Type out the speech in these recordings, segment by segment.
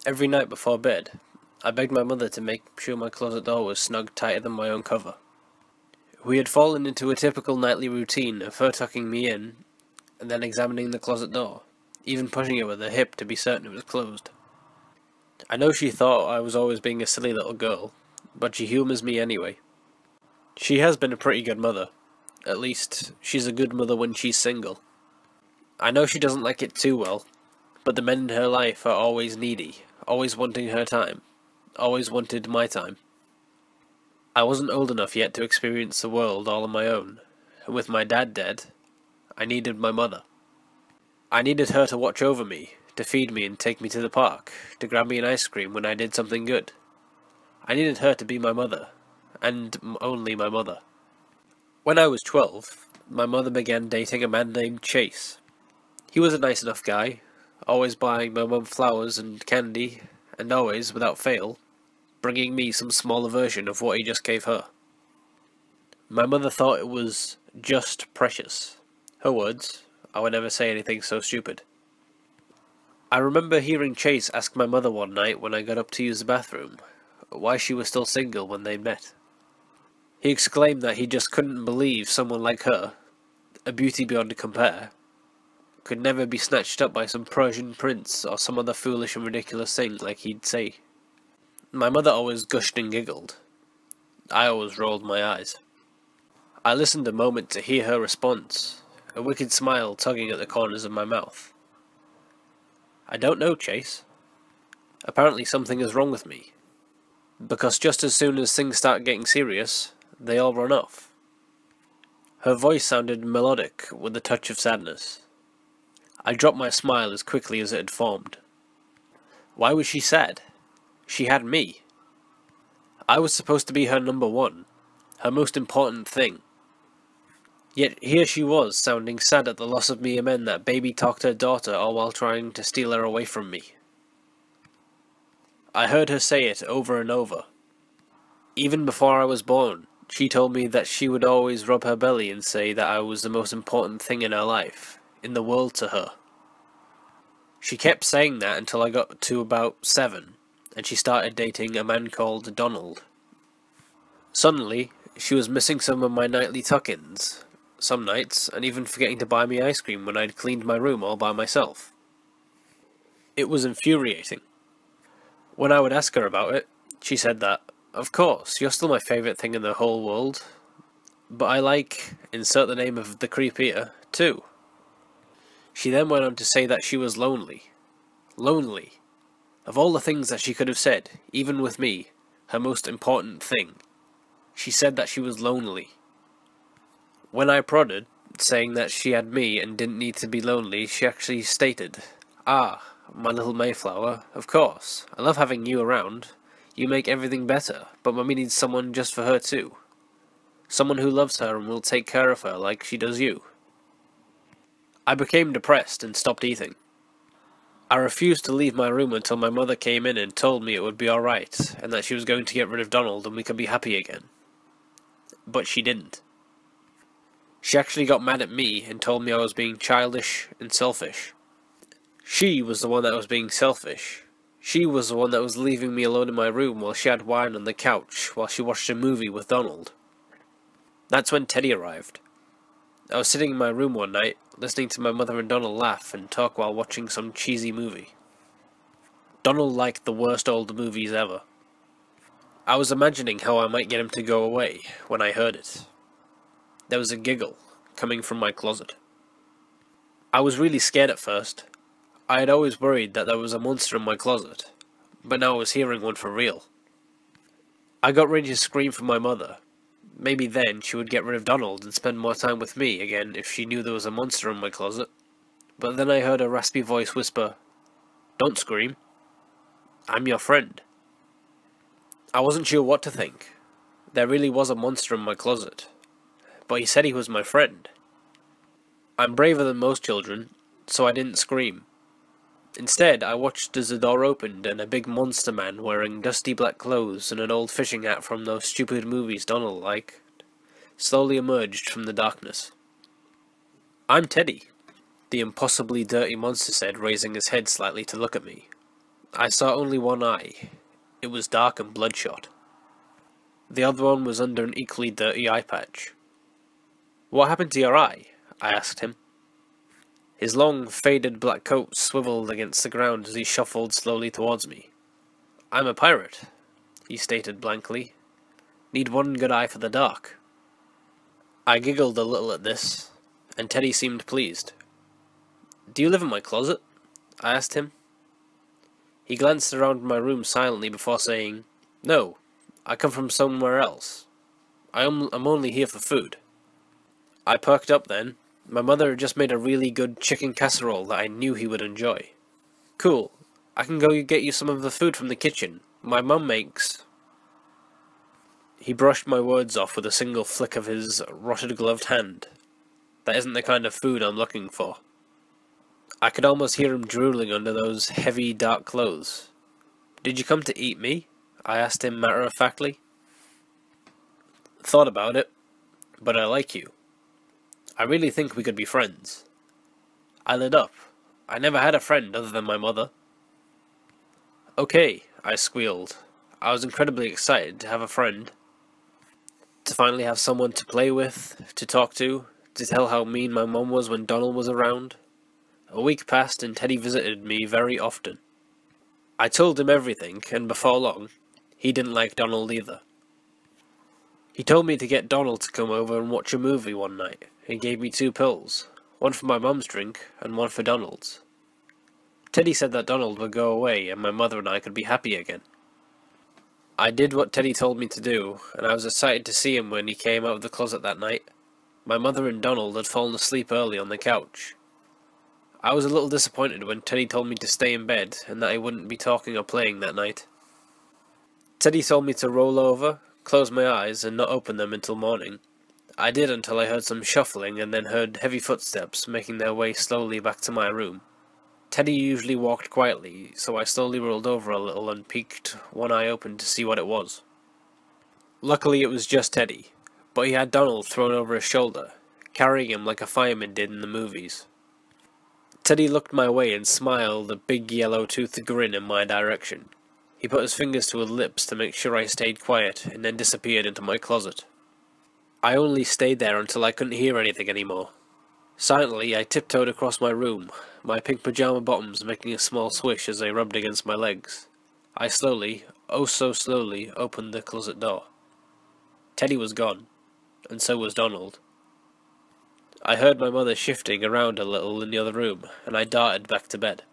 Every night before bed, I begged my mother to make sure my closet door was snug tighter than my own cover. We had fallen into a typical nightly routine of her tucking me in, and then examining the closet door, even pushing it with her hip to be certain it was closed. I know she thought I was always being a silly little girl, but she humours me anyway. She has been a pretty good mother. At least, she's a good mother when she's single. I know she doesn't like it too well, but the men in her life are always needy, always wanting her time, always wanted my time. I wasn't old enough yet to experience the world all on my own, and with my dad dead, I needed my mother. I needed her to watch over me, to feed me and take me to the park, to grab me an ice cream when I did something good. I needed her to be my mother, and only my mother. When I was 12, my mother began dating a man named Chase. He was a nice enough guy, always buying my mum flowers and candy, and always, without fail, bringing me some smaller version of what he just gave her. My mother thought it was just precious. Her words, I would never say anything so stupid. I remember hearing Chase ask my mother one night when I got up to use the bathroom why she was still single when they'd met. He exclaimed that he just couldn't believe someone like her, a beauty beyond compare, could never be snatched up by some Persian prince or some other foolish and ridiculous thing like he'd say. My mother always gushed and giggled. I always rolled my eyes. I listened a moment to hear her response, a wicked smile tugging at the corners of my mouth. I don't know, Chase. Apparently something is wrong with me. Because just as soon as things start getting serious, they all run off. Her voice sounded melodic with a touch of sadness. I dropped my smile as quickly as it had formed. Why was she sad? She had me. I was supposed to be her number one, her most important thing. Yet here she was, sounding sad at the loss of me and men that baby-talked her daughter all while trying to steal her away from me. I heard her say it over and over. Even before I was born, she told me that she would always rub her belly and say that I was the most important thing in her life, in the world to her. She kept saying that until I got to about 7, and she started dating a man called Donald. Suddenly, she was missing some of my nightly tuck-ins, some nights, and even forgetting to buy me ice cream when I'd cleaned my room all by myself. It was infuriating. When I would ask her about it, she said that, of course, you're still my favourite thing in the whole world, but I like, insert the name of the creep here, too. She then went on to say that she was lonely. Lonely. Of all the things that she could have said, even with me, her most important thing, she said that she was lonely. When I prodded, saying that she had me and didn't need to be lonely, she actually stated, "Ah, my little Mayflower, of course, I love having you around. You make everything better, but Mummy needs someone just for her too. Someone who loves her and will take care of her like she does you." I became depressed and stopped eating. I refused to leave my room until my mother came in and told me it would be alright, and that she was going to get rid of Donald and we could be happy again. But she didn't. She actually got mad at me and told me I was being childish and selfish. She was the one that was being selfish. She was the one that was leaving me alone in my room while she had wine on the couch while she watched a movie with Donald. That's when Teddy arrived. I was sitting in my room one night, listening to my mother and Donald laugh and talk while watching some cheesy movie. Donald liked the worst old movies ever. I was imagining how I might get him to go away when I heard it. There was a giggle coming from my closet. I was really scared at first. I had always worried that there was a monster in my closet, but now I was hearing one for real. I got ready to scream for my mother. Maybe then she would get rid of Donald and spend more time with me again if she knew there was a monster in my closet. But then I heard a raspy voice whisper, "Don't scream. I'm your friend." I wasn't sure what to think. There really was a monster in my closet. But he said he was my friend. I'm braver than most children, so I didn't scream. Instead, I watched as the door opened and a big monster man wearing dusty black clothes and an old fishing hat from those stupid movies Donald liked slowly emerged from the darkness. "I'm Teddy," the impossibly dirty monster said, raising his head slightly to look at me. I saw only one eye. It was dark and bloodshot. The other one was under an equally dirty eye patch. "What happened to your eye?" I asked him. His long, faded black coat swiveled against the ground as he shuffled slowly towards me. "I'm a pirate," he stated blankly. "Need one good eye for the dark." I giggled a little at this, and Teddy seemed pleased. "Do you live in my closet?" I asked him. He glanced around my room silently before saying, "No, I come from somewhere else. I'm only here for food." I perked up then. My mother had just made a really good chicken casserole that I knew he would enjoy. "Cool. I can go get you some of the food from the kitchen. My mum makes..." He brushed my words off with a single flick of his rotted gloved hand. "That isn't the kind of food I'm looking for." I could almost hear him drooling under those heavy, dark clothes. "Did you come to eat me?" I asked him matter-of-factly. "Thought about it, but I like you. I really think we could be friends." I lit up. I never had a friend other than my mother. "Okay," I squealed. I was incredibly excited to have a friend. To finally have someone to play with, to talk to tell how mean my mum was when Donald was around. A week passed and Teddy visited me very often. I told him everything, and before long, he didn't like Donald either. He told me to get Donald to come over and watch a movie one night, and gave me 2 pills, one for my mum's drink and one for Donald's. Teddy said that Donald would go away and my mother and I could be happy again. I did what Teddy told me to do, and I was excited to see him when he came out of the closet that night. My mother and Donald had fallen asleep early on the couch. I was a little disappointed when Teddy told me to stay in bed and that I wouldn't be talking or playing that night. Teddy told me to roll over, close my eyes, and not open them until morning. I did until I heard some shuffling and then heard heavy footsteps making their way slowly back to my room. Teddy usually walked quietly, so I slowly rolled over a little and peeked one eye open to see what it was. Luckily it was just Teddy, but he had Donald thrown over his shoulder, carrying him like a fireman did in the movies. Teddy looked my way and smiled a big yellow-toothed grin in my direction. He put his fingers to his lips to make sure I stayed quiet, and then disappeared into my closet. I only stayed there until I couldn't hear anything anymore. Silently, I tiptoed across my room, my pink pajama bottoms making a small swish as they rubbed against my legs. I slowly, oh so slowly, opened the closet door. Teddy was gone, and so was Donald. I heard my mother shifting around a little in the other room, and I darted back to bed.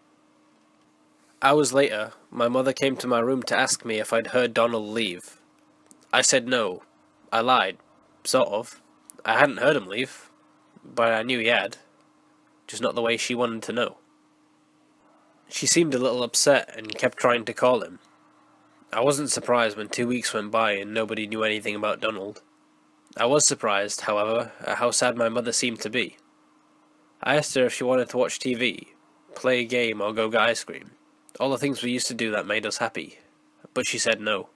Hours later, my mother came to my room to ask me if I'd heard Donald leave. I said no. I lied. Sort of. I hadn't heard him leave, but I knew he had. Just not the way she wanted to know. She seemed a little upset and kept trying to call him. I wasn't surprised when 2 weeks went by and nobody knew anything about Donald. I was surprised, however, at how sad my mother seemed to be. I asked her if she wanted to watch TV, play a game, or go get ice cream. All the things we used to do that made us happy. But she said no.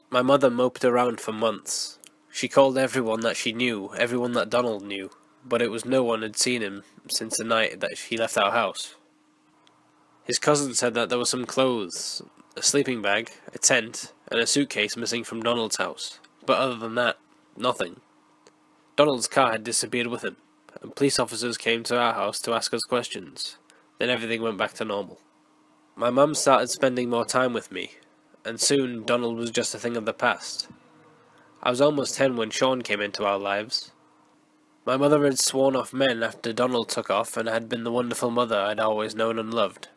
My mother moped around for months. She called everyone that she knew, everyone that Donald knew, but it was no one had seen him since the night that he left our house. His cousin said that there were some clothes, a sleeping bag, a tent, and a suitcase missing from Donald's house, but other than that, nothing. Donald's car had disappeared with him, and police officers came to our house to ask us questions. Then everything went back to normal. My mum started spending more time with me, and soon Donald was just a thing of the past. I was almost 10 when Sean came into our lives. My mother had sworn off men after Donald took off and had been the wonderful mother I'd always known and loved.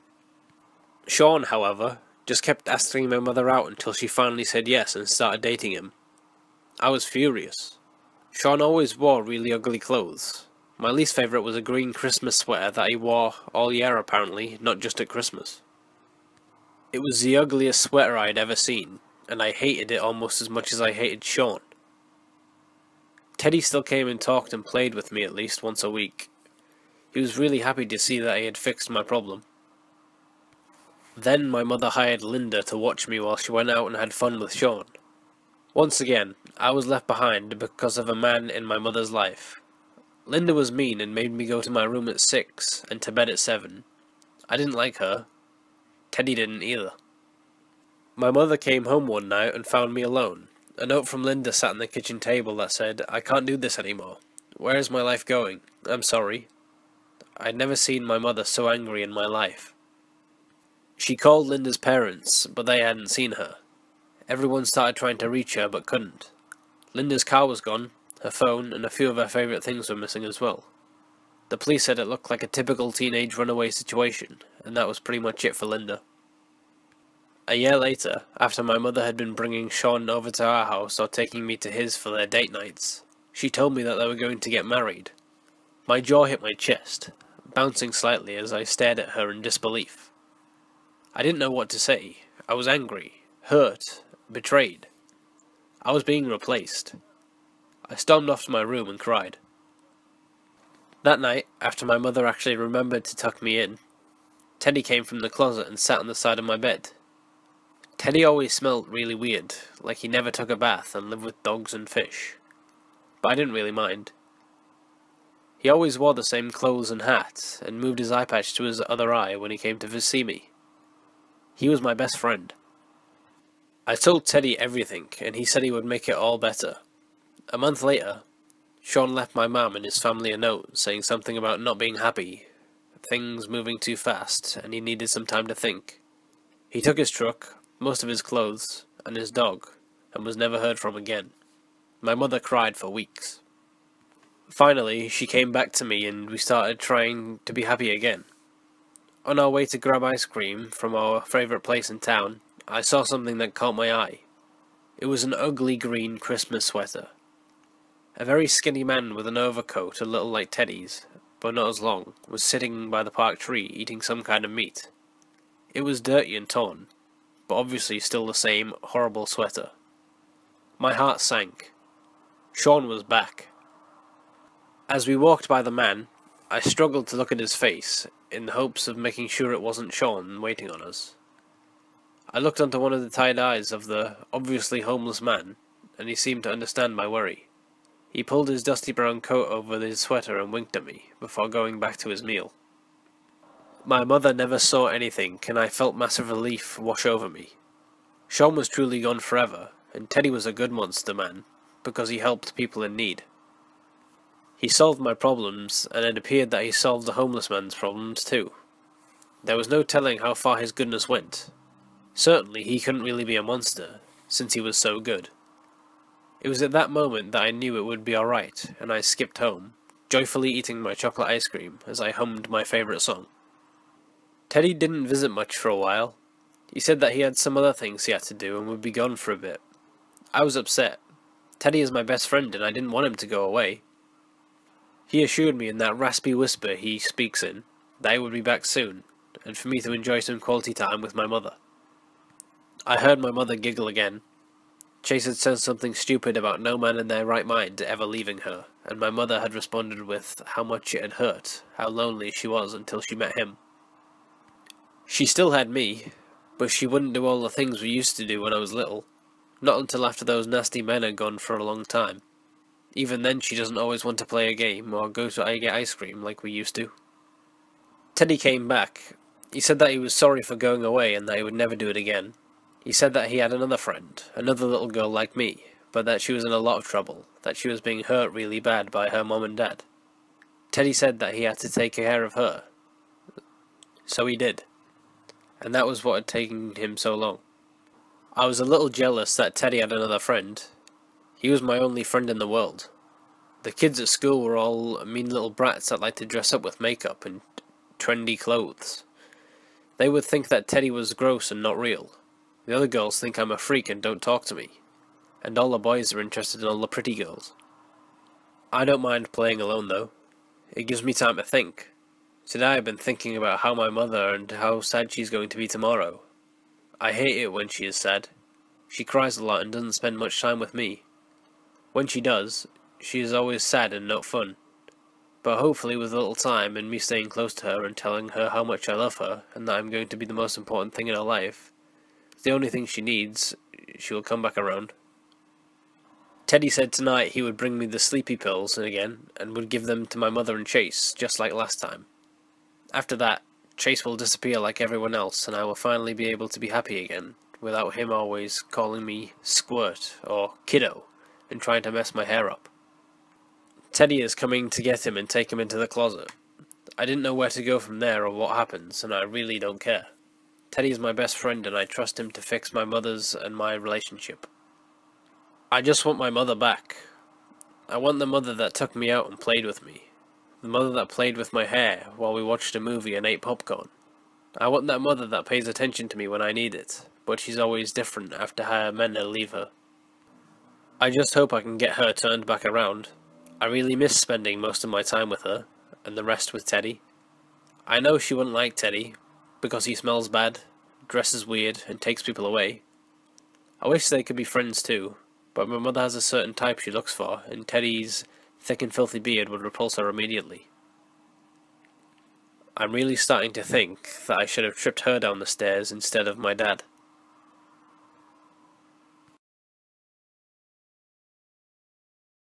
Sean, however, just kept asking my mother out until she finally said yes and started dating him. I was furious. Sean always wore really ugly clothes. My least favourite was a green Christmas sweater that he wore all year apparently, not just at Christmas. It was the ugliest sweater I had ever seen, and I hated it almost as much as I hated Sean. Teddy still came and talked and played with me at least once a week. He was really happy to see that I had fixed my problem. Then my mother hired Linda to watch me while she went out and had fun with Sean. Once again, I was left behind because of a man in my mother's life. Linda was mean and made me go to my room at 6 and to bed at 7. I didn't like her. Teddy didn't either. My mother came home one night and found me alone. A note from Linda sat on the kitchen table that said, "I can't do this anymore. Where is my life going? I'm sorry." I'd never seen my mother so angry in my life. She called Linda's parents, but they hadn't seen her. Everyone started trying to reach her, but couldn't. Linda's car was gone, her phone, and a few of her favourite things were missing as well. The police said it looked like a typical teenage runaway situation, and that was pretty much it for Linda. A year later, after my mother had been bringing Sean over to our house or taking me to his for their date nights, she told me that they were going to get married. My jaw hit my chest, bouncing slightly as I stared at her in disbelief. I didn't know what to say. I was angry, hurt, betrayed. I was being replaced. I stormed off to my room and cried. That night, after my mother actually remembered to tuck me in, Teddy came from the closet and sat on the side of my bed. Teddy always smelled really weird, like he never took a bath and lived with dogs and fish. But I didn't really mind. He always wore the same clothes and hat, and moved his eye patch to his other eye when he came to see me. He was my best friend. I told Teddy everything, and he said he would make it all better. A month later, Sean left my mum and his family a note saying something about not being happy, things moving too fast, and he needed some time to think. He took his truck, most of his clothes, and his dog, and was never heard from again. My mother cried for weeks. Finally, she came back to me and we started trying to be happy again. On our way to grab ice cream from our favourite place in town, I saw something that caught my eye. It was an ugly green Christmas sweater. A very skinny man with an overcoat a little like Teddy's, but not as long, was sitting by the park tree eating some kind of meat. It was dirty and torn, but obviously still the same horrible sweater. My heart sank. Sean was back. As we walked by the man, I struggled to look at his face, in the hopes of making sure it wasn't Sean waiting on us. I looked onto one of the tired eyes of the obviously homeless man, and he seemed to understand my worry. He pulled his dusty brown coat over his sweater and winked at me, before going back to his meal. My mother never saw anything, and I felt massive relief wash over me. Sean was truly gone forever, and Teddy was a good monster man, because he helped people in need. He solved my problems, and it appeared that he solved the homeless man's problems too. There was no telling how far his goodness went. Certainly he couldn't really be a monster, since he was so good. It was at that moment that I knew it would be alright, and I skipped home, joyfully eating my chocolate ice cream as I hummed my favourite song. Teddy didn't visit much for a while. He said that he had some other things he had to do and would be gone for a bit. I was upset. Teddy is my best friend and I didn't want him to go away. He assured me in that raspy whisper he speaks in that he would be back soon, and for me to enjoy some quality time with my mother. I heard my mother giggle again. Chase had said something stupid about no man in their right mind ever leaving her, and my mother had responded with how much it had hurt, how lonely she was until she met him. She still had me, but she wouldn't do all the things we used to do when I was little, not until after those nasty men had gone for a long time. Even then she doesn't always want to play a game or go to get ice cream like we used to. Teddy came back. He said that he was sorry for going away and that he would never do it again. He said that he had another friend, another little girl like me, but that she was in a lot of trouble, that she was being hurt really bad by her mom and dad. Teddy said that he had to take care of her. So he did. And that was what had taken him so long. I was a little jealous that Teddy had another friend. He was my only friend in the world. The kids at school were all mean little brats that liked to dress up with makeup and trendy clothes. They would think that Teddy was gross and not real. The other girls think I'm a freak and don't talk to me. And all the boys are interested in all the pretty girls. I don't mind playing alone though. It gives me time to think. Today I've been thinking about how my mother and how sad she's going to be tomorrow. I hate it when she is sad. She cries a lot and doesn't spend much time with me. When she does, she is always sad and not fun. But hopefully with a little time and me staying close to her and telling her how much I love her and that I'm going to be the most important thing in her life, the only thing she needs, she will come back around. Teddy said tonight he would bring me the sleepy pills again and would give them to my mother and Chase, just like last time. After that, Chase will disappear like everyone else, and I will finally be able to be happy again, without him always calling me Squirt or Kiddo and trying to mess my hair up. Teddy is coming to get him and take him into the closet. I didn't know where to go from there or what happens, and I really don't care. Teddy is my best friend, and I trust him to fix my mother's and my relationship. I just want my mother back. I want the mother that took me out and played with me. The mother that played with my hair while we watched a movie and ate popcorn. I want that mother that pays attention to me when I need it, but she's always different after her men leave her. I just hope I can get her turned back around. I really miss spending most of my time with her, and the rest with Teddy. I know she wouldn't like Teddy, because he smells bad, dresses weird, and takes people away. I wish they could be friends too, but my mother has a certain type she looks for, and Teddy's thick and filthy beard would repulse her immediately. I'm really starting to think that I should have tripped her down the stairs instead of my dad.